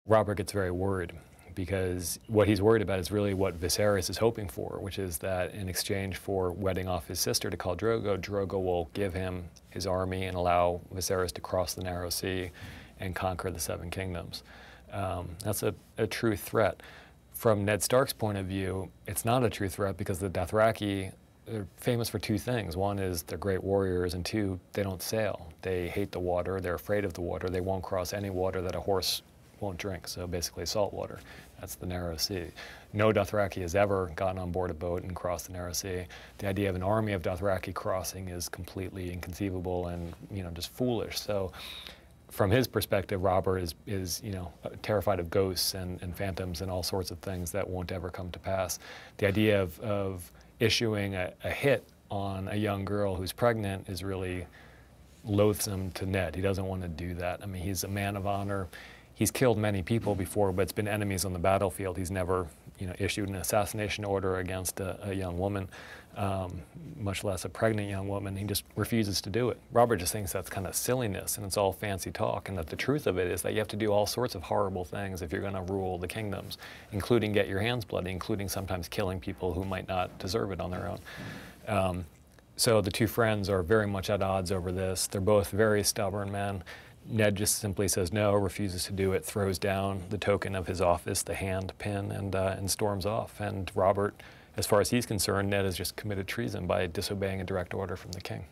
Robert gets very worried because what he's worried about is really what Viserys is hoping for, which is that in exchange for wedding off his sister to Khal Drogo, Drogo will give him his army and allow Viserys to cross the Narrow Sea and conquer the Seven Kingdoms. That's a true threat. From Ned Stark's point of view, it's not a true threat because the Dothraki are famous for two things. One is they're great warriors, and two, they don't sail. They hate the water, they're afraid of the water, they won't cross any water that a horse won't drink, so basically salt water. That's the Narrow Sea. No Dothraki has ever gotten on board a boat and crossed the Narrow Sea. The idea of an army of Dothraki crossing is completely inconceivable and just foolish. So from his perspective, Robert is terrified of ghosts and phantoms and all sorts of things that won't ever come to pass. The idea of issuing a hit on a young girl who's pregnant is really loathsome to Ned. He doesn't want to do that. I mean, he's a man of honor. He's killed many people before, but it's been enemies on the battlefield. He's never, issued an assassination order against a young woman, much less a pregnant young woman. He just refuses to do it. Robert just thinks that's kind of silliness, and it's all fancy talk, and that the truth of it is that you have to do all sorts of horrible things if you're going to rule the kingdoms, including get your hands bloody, including sometimes killing people who might not deserve it on their own. So the two friends are very much at odds over this. They're both very stubborn men. Ned just simply says no, refuses to do it, throws down the token of his office, the hand pin, and storms off. And Robert, as far as he's concerned, Ned has just committed treason by disobeying a direct order from the king.